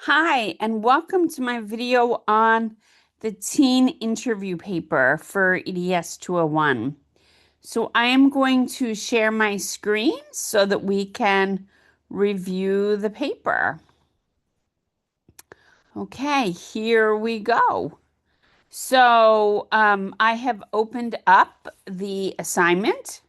Hi, and welcome to my video on the teen interview paper for EDS 201. So I am going to share my screen so that we can review the paper. Okay, here we go. So I have opened up the assignment.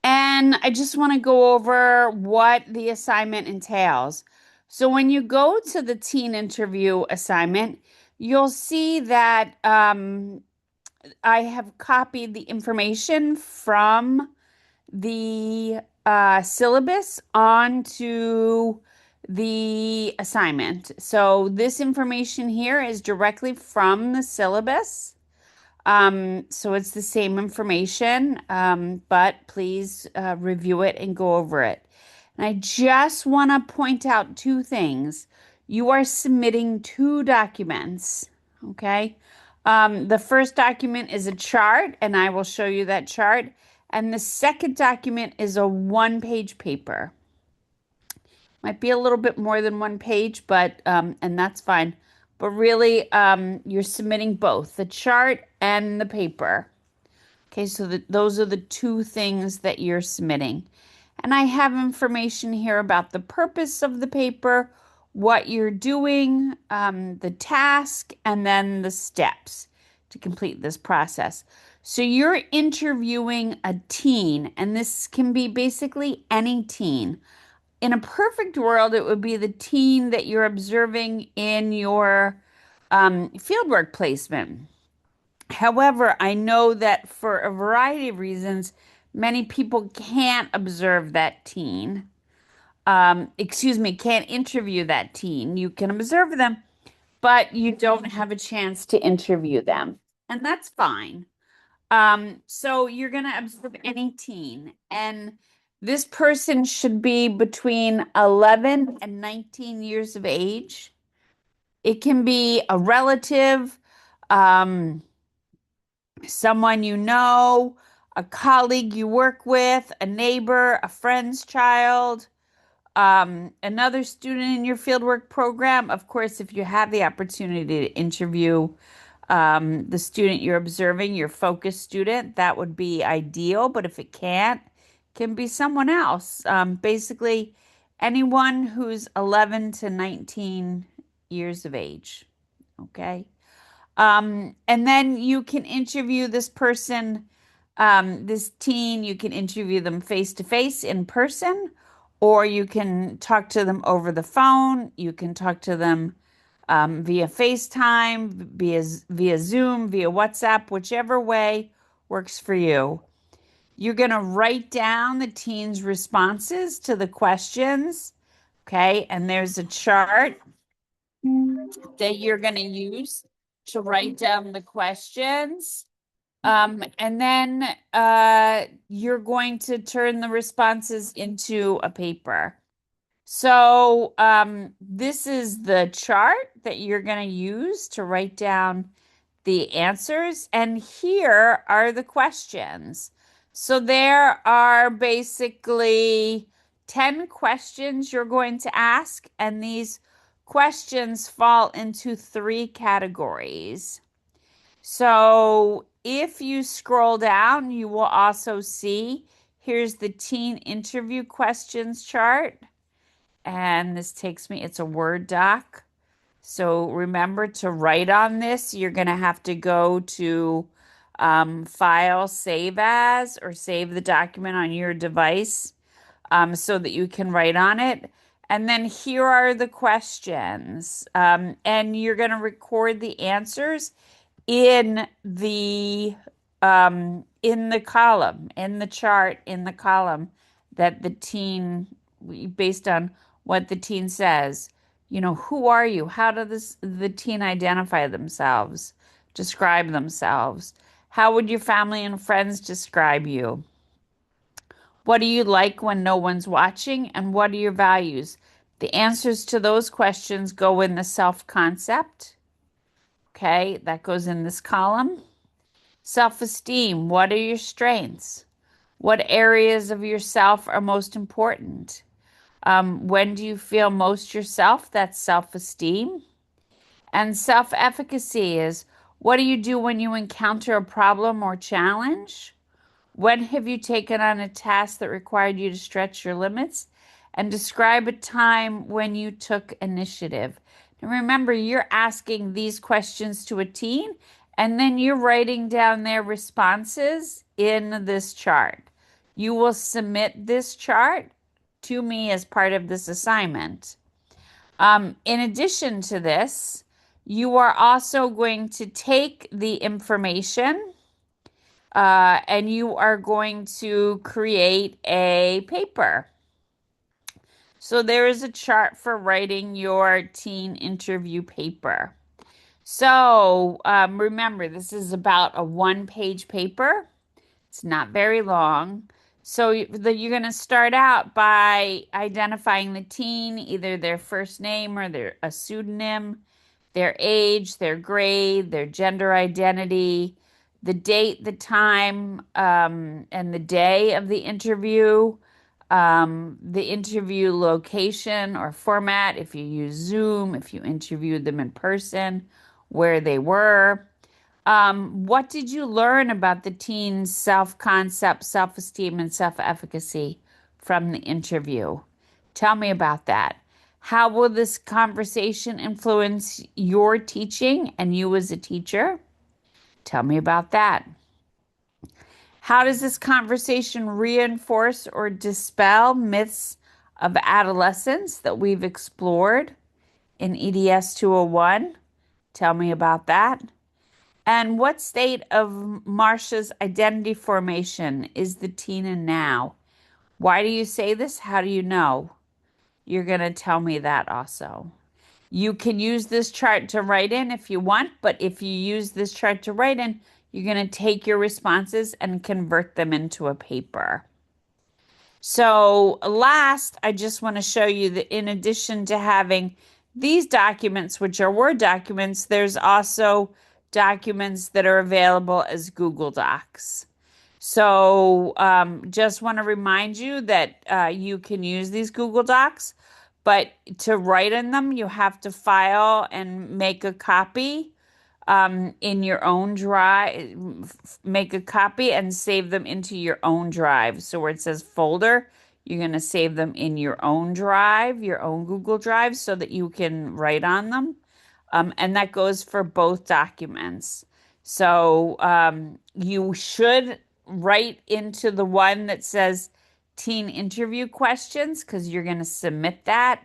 And I just want to go over what the assignment entails. So when you go to the teen interview assignment, you'll see that I have copied the information from the syllabus onto the assignment. So this information here is directly from the syllabus. So it's the same information, but please review it and go over it. And I just want to point out two things. You are submitting two documents, okay? The first document is a chart, and I will show you that chart. And the second document is a one-page paper. Might be a little bit more than one page, but and that's fine. But really, you're submitting both the chart and the paper. Okay, so those are the two things that you're submitting. And I have information here about the purpose of the paper, what you're doing, the task, and then the steps to complete this process. So you're interviewing a teen, and this can be basically any teen. In a perfect world, it would be the teen that you're observing in your fieldwork placement. However, I know that for a variety of reasons, many people can't observe that teen. Can't interview that teen. You can observe them, but you don't have a chance to interview them. And that's fine. So you're going to observe any teen, and this person should be between 11 and 19 years of age. It can be a relative, um, someone you know, a colleague you work with, a neighbor, a friend's child, another student in your fieldwork program. Of course, if you have the opportunity to interview the student you're observing, your focus student, that would be ideal. But if it can't, it can be someone else. Basically, anyone who's 11 to 19 years of age. Okay. And then you can interview this person, this teen, you can interview them face to face in person, or you can talk to them over the phone. You can talk to them via FaceTime, via Zoom, via WhatsApp, whichever way works for you. You're going to write down the teen's responses to the questions, okay? And there's a chart that you're going to use to write down the questions. And then you're going to turn the responses into a paper. So this is the chart that you're going to use to write down the answers. And here are the questions. So there are basically 10 questions you're going to ask, and these questions fall into three categories. So if you scroll down, you will also see here's the teen interview questions chart. And this takes me, it's a Word doc. So remember to write on this. You're going to have to go to File, Save As, or save the document on your device so that you can write on it. And then here are the questions. And you're going to record the answers in the column, in the chart, in the column that the teen, based on what the teen says. You know, who are you? How does the teen identify themselves, describe themselves? How would your family and friends describe you? What do you like when no one's watching? And what are your values? The answers to those questions go in the self-concept. Okay, that goes in this column. Self-esteem, what are your strengths? What areas of yourself are most important? When do you feel most yourself? That's self-esteem. And self-efficacy is what do you do when you encounter a problem or challenge? When have you taken on a task that required you to stretch your limits? And describe a time when you took initiative. Now remember, you're asking these questions to a teen, and then you're writing down their responses in this chart. You will submit this chart to me as part of this assignment. In addition to this, you are also going to take the information and you are going to create a paper. So there is a chart for writing your teen interview paper. So remember, this is about a one-page paper. It's not very long. So you're going to start out by identifying the teen, either their first name or a pseudonym, their age, their grade, their gender identity, the date, the time, and the day of the interview location or format, if you use Zoom, if you interviewed them in person, where they were. What did you learn about the teen's self-concept, self-esteem, and self-efficacy from the interview? Tell me about that. How will this conversation influence your teaching and you as a teacher? Tell me about that. How does this conversation reinforce or dispel myths of adolescence that we've explored in EDS 201? Tell me about that. And what state of Marsha's identity formation is the teen in now? Why do you say this? How do you know? You're going to tell me that also. You can use this chart to write in if you want, but if you use this chart to write in, you're going to take your responses and convert them into a paper. So last, I just want to show you that in addition to having these documents, which are Word documents, there's also documents that are available as Google Docs. So just want to remind you that you can use these Google Docs, but to write in them, you have to file and make a copy in your own drive, make a copy and save them into your own drive. So where it says folder, you're going to save them in your own drive, your own Google Drive, so that you can write on them. And that goes for both documents. So you should write into the one that says teen interview questions because you're going to submit that.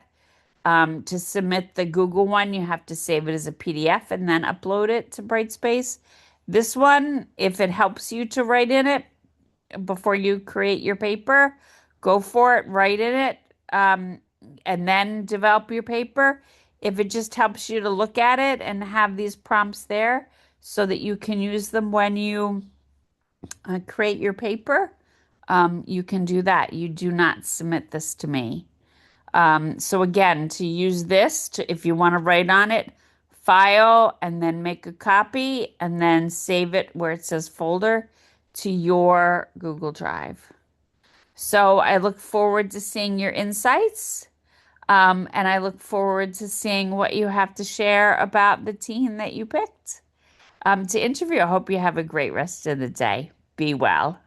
To submit the Google one, you have to save it as a PDF and then upload it to Brightspace. This one, if it helps you to write in it before you create your paper, go for it, write in it, and then develop your paper. If it just helps you to look at it and have these prompts there so that you can use them when you create your paper, you can do that. You do not submit this to me. So again, to use this, if you want to write on it, file and then make a copy and then save it where it says folder to your Google Drive. So I look forward to seeing your insights. And I look forward to seeing what you have to share about the teen that you picked to interview. I hope you have a great rest of the day. Be well.